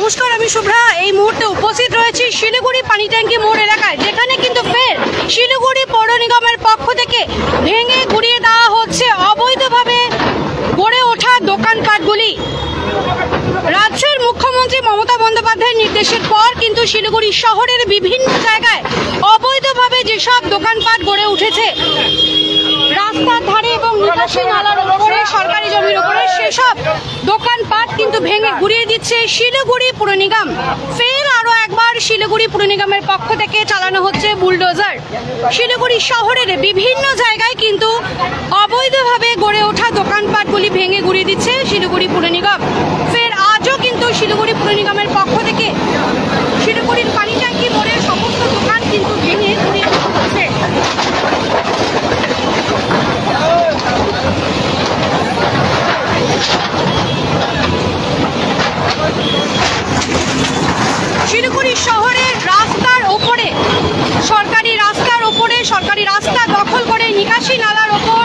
নমস্কার, আমি শুভ্রা। এই মুহূর্তে উপস্থিত রয়েছি শিলিগুড়ি পানিট্যাঙ্কি মোড় এলাকায়, যেখানে কিন্তু ফের শিলিগুড়ি পৌর নিগমের পক্ষ থেকে ভেঙে গুড়িয়ে দেওয়া হচ্ছে অবৈধভাবে গড়ে ওঠা দোকানপাটগুলি। রাজ্যের মুখ্যমন্ত্রী মমতা বন্দ্যোপাধ্যায়ের নির্দেশের পর কিন্তু শিলিগুড়ি শহরের বিভিন্ন জায়গায় অবৈধভাবে যেসব দোকানপাট গড়ে উঠেছে রাস্তার ধারে এবং নিকাশি নালার উপরে, সরকারি জমির উপরে, সেসব দোকানপাট কিন্তু ভেঙে গুড়িয়ে দিচ্ছে শিলিগুড়ি পুর নিগম। ফের আরো একবার শিলিগুড়ি পুর নিগমের পক্ষ থেকে চালানো হচ্ছে বুলডোজার। শিলিগুড়ি শহরের বিভিন্ন জায়গায় কিন্তু অবৈধভাবে গড়ে ওঠা দোকানপাটগুলি ভেঙে গুড়িয়ে দিচ্ছে শিলিগুড়ি পুর নিগম। ফের আজও কিন্তু শিলিগুড়ি পুর নিগমের পক্ষ থেকে শিলিগুড়ির পানিট্যাঙ্কি মোড়ের সমস্ত দোকান কিন্তু ভেঙে গুড়িয়ে দেওয়া হচ্ছে। শিলিগুড়ি শহরের রাস্তার ওপরে, সরকারি রাস্তা দখল করে নিকাশি নালার ওপর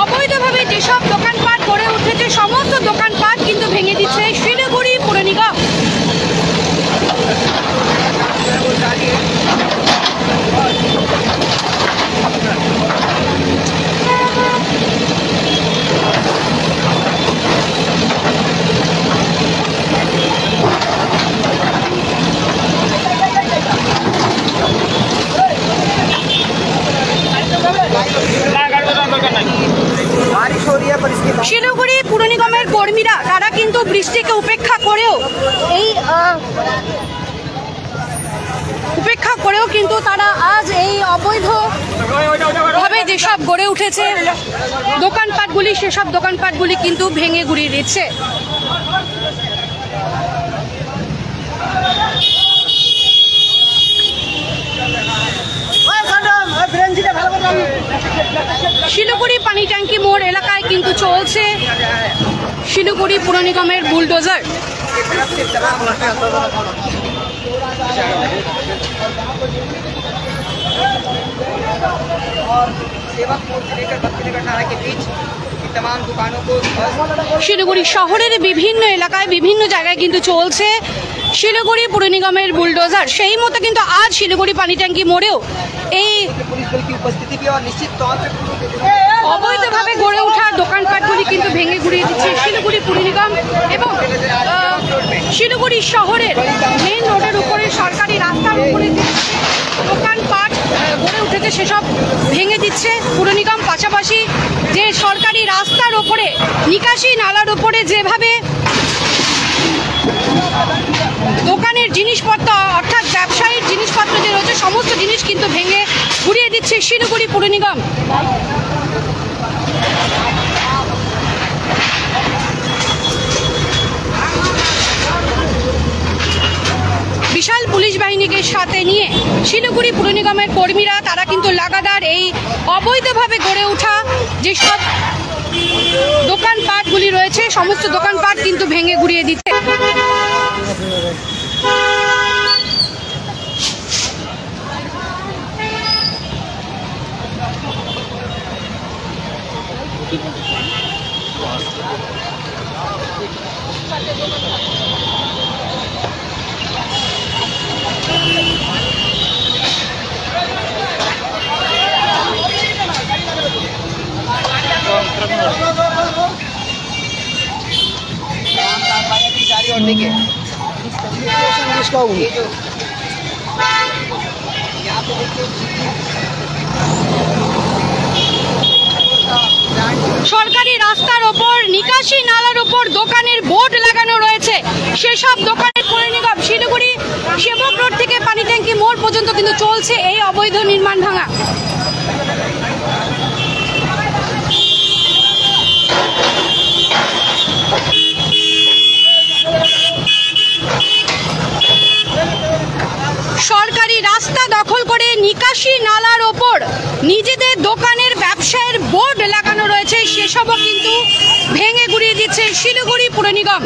অবৈধভাবে যেসব দোকানপাট গড়ে উঠেছে সমস্ত দোকানপাট কিন্তু ভেঙে দিচ্ছে শিলিগুড়ি পুর নিগম। শিলিগুড়ি পুর নিগমের কর্মীরা তারা কিন্তু বৃষ্টিকে উপেক্ষা করেও কিন্তু তারা আজ এই অবৈধভাবে যেসব গড়ে উঠেছে দোকানপাটগুলি, সেসব দোকানপাটগুলি কিন্তু ভেঙে গুড়িয়ে দিচ্ছে। শিলিগুড়ি পানিট্যাঙ্কি মোড় এলাকায় কিন্তু চলছে শিলিগুড়ি পুর নিগমের বুলডোজার। শিলিগুড়ি শহরের বিভিন্ন এলাকায় বিভিন্ন জায়গায় কিন্তু চলছে শিলিগুড়ি পুর নিগমের বুলডোজার। সেই মতো কিন্তু আজ শিলিগুড়ি পানিট্যাঙ্কি মোড়েও এই অবৈধভাবে গড়ে ওঠা দোকানপাটগুলি কিন্তু ভেঙে গুড়িয়ে দিচ্ছে শিলিগুড়ি পুর নিগম এবং শিলিগুড়ি শহরের মেন রোডের উপরে, সরকারি রাস্তার উপরে যে দোকানপাট গড়ে উঠেছে সেসব ভেঙে দিচ্ছে পুর নিগম। পাশাপাশি যে সরকারি রাস্তার ওপরে, নিকাশি নালার উপরে যেভাবে দোকানের জিনিসপত্র অর্থাৎ ব্যবসায়ীর জিনিসপত্র যে রয়েছে সমস্ত জিনিস কিন্তু ভেঙে গুড়িয়ে দিচ্ছে শিলিগুড়ি পুর নিগম। বিশাল পুলিশ বাহিনীকে সাথে নিয়ে শিলিগুড়ি পুর নিগমের কর্মীরা তারা কিন্তু লাগাতার এই অবৈধভাবে গড়ে ওঠা যেসব দোকানপাটগুলি রয়েছে সমস্ত দোকানপাট কিন্তু ভেঙে গুড়িয়ে দিচ্ছে। সরকারি রাস্তার ওপর, নিকাশি নালার উপর দোকানের বোর্ড লাগানো রয়েছে, সেসব দোকানের পুর নিগম শিলিগুড়ি সেবক রোড থেকে পানিট্যাঙ্কি মোড় পর্যন্ত কিন্তু চলছে এই অবৈধ নির্মাণ ভাঙা। সরকারি রাস্তা দখল করে নিকাশি নালার ওপর নিজেদের দোকানের ব্যবসায়ের বোর্ড লাগানো রয়েছে, সেসবও কিন্তু ভেঙে গুড়িয়ে দিচ্ছে শিলিগুড়ি পুর নিগম।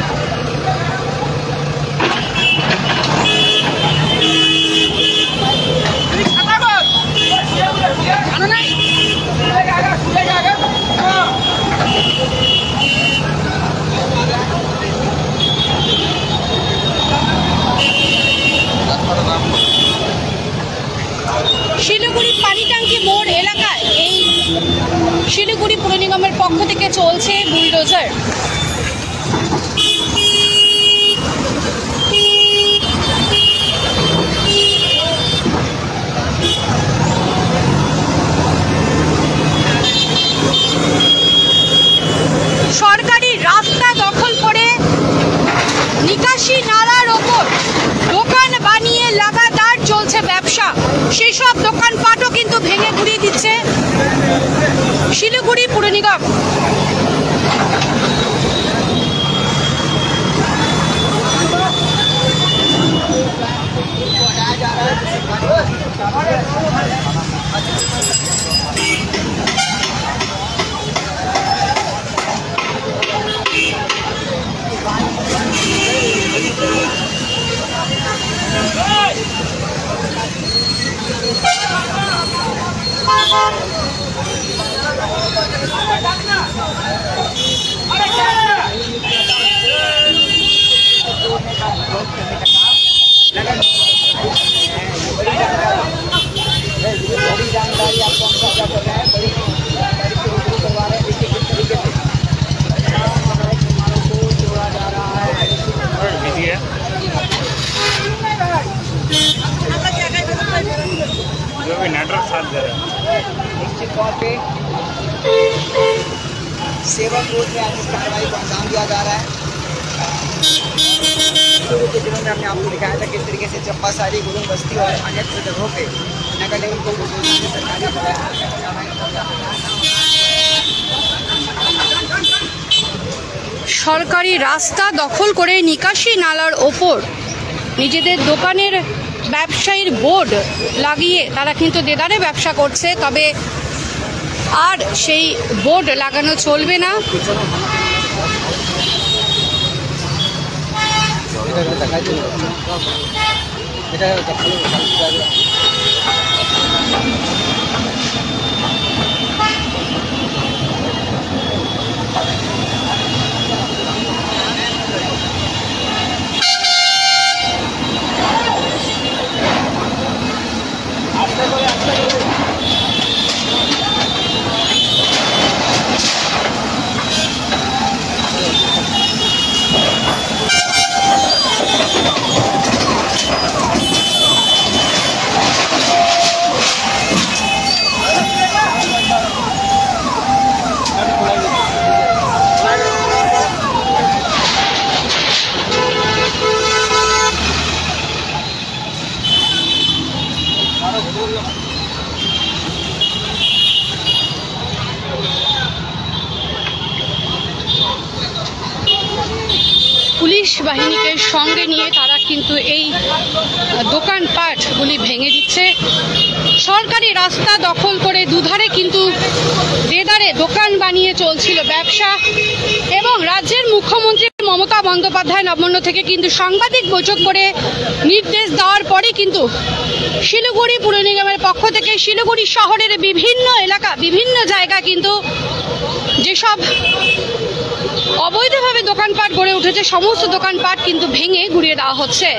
নিয়ে চলছে বুলডোজার। সরকারি রাস্তা দখল করে নিকাশি নালার ওপর দোকান বানিয়ে লাগাতার চলছে ব্যবসা। সেই সব দোকানপাটও কিন্তু ভেঙে গুড়িয়ে দিচ্ছে শিলিগুড়ি পুর নিগম। जानकारी आपको हम साझा कर रहे हैं। बड़ी जानकारी से शुरू करवा रहे हैं। देखिए किस तरीके से मालों को जोड़ा जा रहा है। जो भी नेटवर्क साथ दे रहे हैं निश्चित तौर पे सेवा कोर्ट में आज इस कार्रवाई को अंजाम दिया जा रहा है। शुरू के दिनों में हमने आपको दिखाया था किस तरीके से चंपा सारी गुरुंग बस्ती और अन्य जगहों पे नगर निगम को সরকারি রাস্তা দখল করে নিকাশি নালার ওপর নিজেদের দোকানের ব্যবসায়ীর বোর্ড লাগিয়ে তারা কিন্তু দেদারে ব্যবসা করছে। তবে আর সেই বোর্ড লাগানো চলবে না। পুলিশ বাহিনীকে সঙ্গে নিয়ে তারা কিন্তু এই দোকানপাটগুলি ভেঙে দিচ্ছে। সরকারি রাস্তা দখল করে দুধারে কিন্তু দেদারে দোকান বানিয়ে চলছিল ব্যবসা। এবং রাজ্যের মুখ্যমন্ত্রী মমতা বন্দ্যোপাধ্যায় নবান্ন থেকে কিন্তু সাংবাদিক বৈঠক করে নির্দেশ দেওয়ার পরে কিন্তু শিলিগুড়ি পুর নিগমের পক্ষ থেকে শিলিগুড়ি শহরের বিভিন্ন এলাকা বিভিন্ন জায়গা কিন্তু যেসব অবৈধভাবে দোকানপাট গড়ে উঠেছে সমস্ত দোকানপাট কিন্তু ভেঙে গুড়িয়ে দেওয়া হচ্ছে।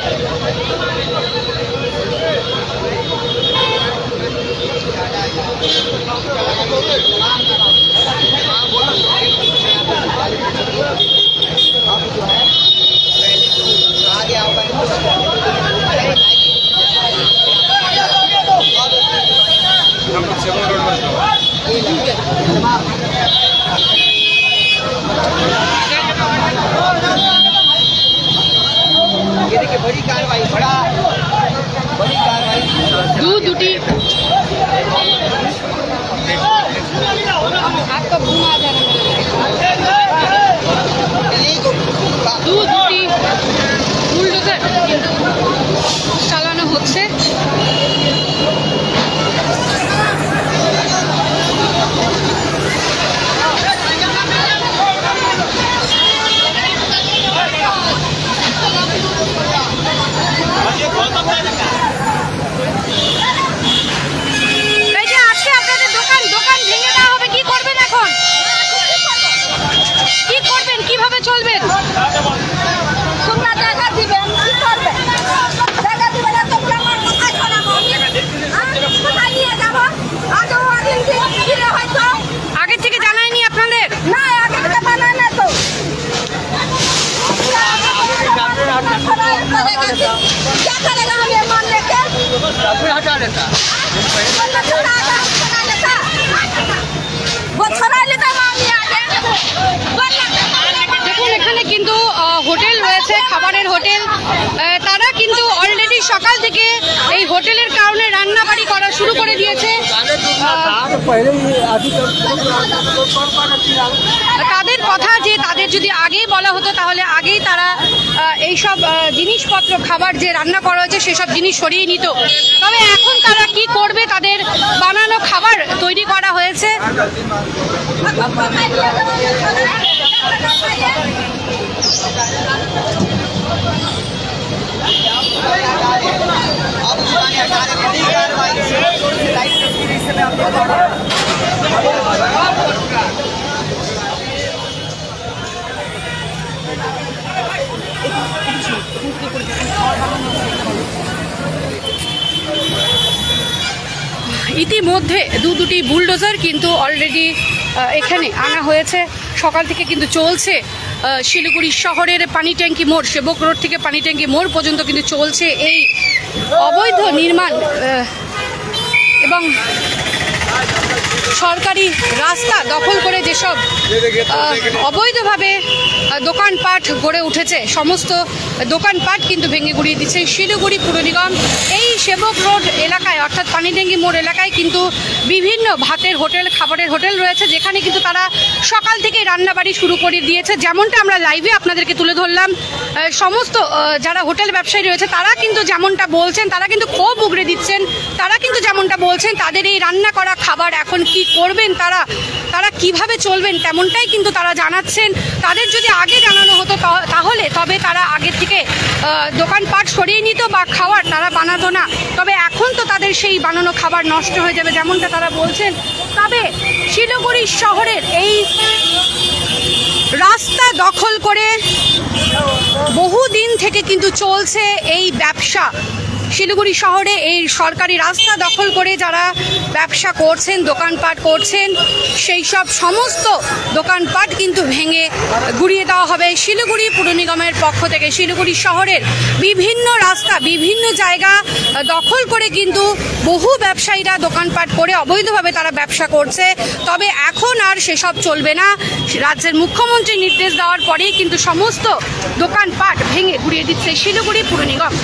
ये देखिए बड़ी कार्रवाई, बड़ा क्या करेगा हम ये मान लेके? कोई हटा लेता वो छड़ा लेता मामी आगे দেখুন এখানে কিন্তু হোটেল রয়েছে, খাবারের হোটেল। তারা কিন্তু অলরেডি সকাল থেকে এই হোটেলের কারণে রান্নাবাড়ি করা শুরু করে দিয়েছে। তাদের কথা যে তাদের যদি আগেই বলা হতো তাহলে আগেই তারা এইসব জিনিসপত্র, খাবার যে রান্না করা হয়েছে সেসব জিনিস সরিয়ে নিত। তবে এখন তারা কি করবে, তাদের বানানো খাবার তৈরি করা হয়েছে। ইতিমধ্যে দুটি বুলডোজার কিন্তু অলরেডি এখানে আনা হয়েছে। সকাল থেকে কিন্তু চলছে শিলিগুড়ি শহরের পানি ট্যাঙ্কি মোড়, সেবক রোড থেকে পানি ট্যাঙ্কি মোড় পর্যন্ত কিন্তু চলছে এই অবৈধ নির্মাণ এবং সরকারি রাস্তা দখল করে যেসব অবৈধভাবে দোকানপাট গড়ে উঠেছে, সমস্ত দোকানপাট কিন্তু ভেঙে গুড়িয়ে দিচ্ছে শিলিগুড়ি পুর নিগম। এই সেবক রোড এলাকায় অর্থাৎ পানিট্যাঙ্কি মোড় এলাকায় কিন্তু বিভিন্ন ভাতের হোটেল, খাবারের হোটেল রয়েছে, যেখানে কিন্তু তারা সকাল থেকে রান্নাবাড়ি শুরু করে দিয়েছে। যেমনটা আমরা লাইভে আপনাদেরকে তুলে ধরলাম, সমস্ত যারা হোটেল ব্যবসায়ী রয়েছে তারা কিন্তু যেমনটা বলছেন, তারা কিন্তু ক্ষোভ উগড়ে দিচ্ছেন। তারা কিন্তু যেমনটা বলছেন তাদের এই রান্না করা খাবার এখন কি করবেন, তারা কিভাবে চলবেন, তেমনটাই কিন্তু তারা জানাচ্ছেন। তাদের যদি আগে জানানো হতো তাহলে তবে তারা আগের থেকে দোকানপাট সরিয়ে নিত বা খাবার তারা বানাতো না। তবে এখন তো তাদের সেই বানানো খাবার নষ্ট হয়ে যাবে, যেমনটা তারা বলছেন। তবে শিলিগুড়ি শহরের এই রাস্তা দখল করে বহুদিন থেকে কিন্তু চলছে এই ব্যবসা। শিলিগুড়ি শহরে এই সরকারি রাস্তা দখল করে যারা ব্যবসা করছেন, দোকানপাট করছেন, সেই সব সমস্ত দোকানপাট কিন্তু ভেঙে গুড়িয়ে দেওয়া হবে শিলিগুড়ি পুর নিগমের পক্ষ থেকে। শিলিগুড়ি শহরের বিভিন্ন রাস্তা, বিভিন্ন জায়গা দখল করে কিন্তু বহু ব্যবসায়ীরা দোকানপাট করে অবৈধভাবে তারা ব্যবসা করছে। তবে এখন আর সেসব চলবে না। রাজ্যের মুখ্যমন্ত্রী নির্দেশ দেওয়ার পরেই কিন্তু সমস্ত দোকানপাট ভেঙে গুড়িয়ে দিচ্ছে শিলিগুড়ি পুর নিগম।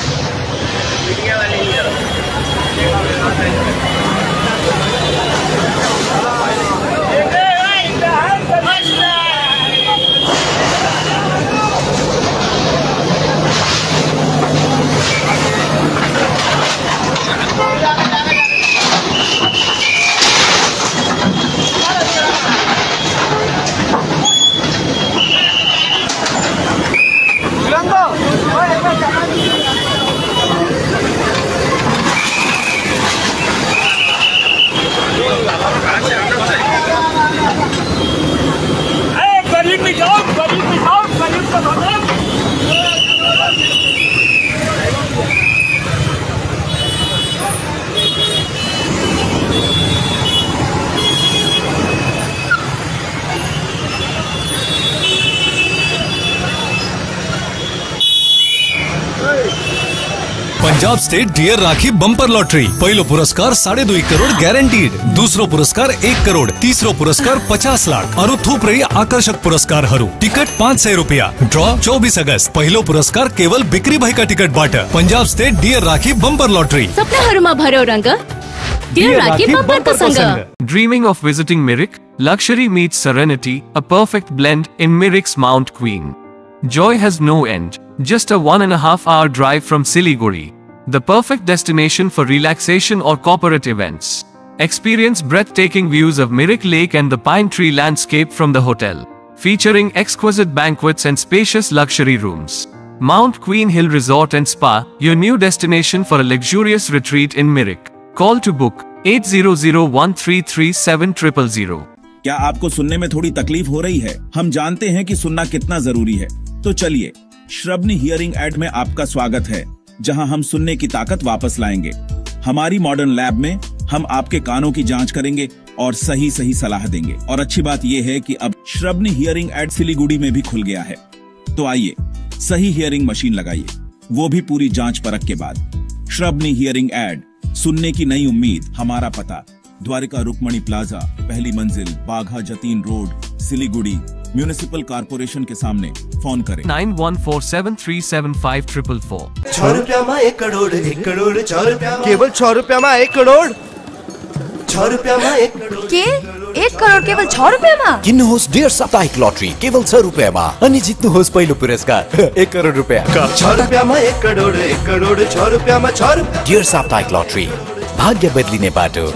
पंजाब स्टेट डियर राखी बंपर लॉटरी पहिलो पुरस्कार 2.5 करोड़ गैरंटीड, दूसरो पुरस्कार 1 करोड़, तीसरो पुरस्कार 50 लाख और थूप रही आकर्षक पुरस्कार हरू। टिकट 500 रुपया। ड्रॉ 24 अगस्त। पहिलो पुरस्कार केवल बिक्री भाई का टिकट बाट। पंजाब स्टेट डियर राखी बंपर लॉटरी। सपनाहरूमा भरो रंग, डियर राखी बंपर संग। Dreaming of visiting Mirik? Luxury meets serenity, a perfect blend in Mirik's Mount Queen. Joy has no end. Just a 1.5 hour drive from Siliguri. The perfect destination for relaxation or corporate events. Experience breathtaking views of Mirik Lake and the pine tree landscape from the hotel, featuring exquisite banquets and spacious luxury rooms. Mount Queen Hill Resort and Spa, your new destination for a luxurious retreat in Mirik. Call to book 8001337000. क्या आपको सुनने में थोड़ी तकलीफ हो रही है? हम जानते हैं कि सुनना कितना जरूरी है। तो चलिए, श्रवणी हियरिंग एड में आपका स्वागत है, जहां हम सुनने की ताकत वापस लाएंगे। हमारी मॉडर्न लैब में हम आपके कानों की जांच करेंगे और सही सलाह देंगे। और अच्छी बात यह है कि अब श्रवणी हियरिंग एड सिलीगुड़ी में भी खुल गया है। तो आइए, सही हियरिंग मशीन लगाइए वो भी पूरी जांच परख के बाद। श्रवणी हियरिंग एड, सुनने की नई उम्मीद। हमारा पता द्वारिका रुक्मणी प्लाजा, पहली मंजिल, Bagha Jatin road, Siliguri, municipal corporation के सामने। फोन करें 9147375444। 6 रुपया में 1 करोड़, 1 करोड़ 6 रुपया, केवल 6 रुपया में 1 करोड़, 6 रुपया में 1 करोड़ के 1 करोड़ केवल 6 रुपयामा? किन्नुहोस् डेढ साप्ताहिक लटरी केवल 6 रुपियाँमा अनि जित्नुहोस् पहिलो पुरस्कार 1 करोड रुपियाँ। 6 रुपयामा 1 करोड़, 1 करोड़ 6 रुपयामा 6 रुपया। डेढ साप्ताहिक लटरी, भाग्य बदलिने बाटो।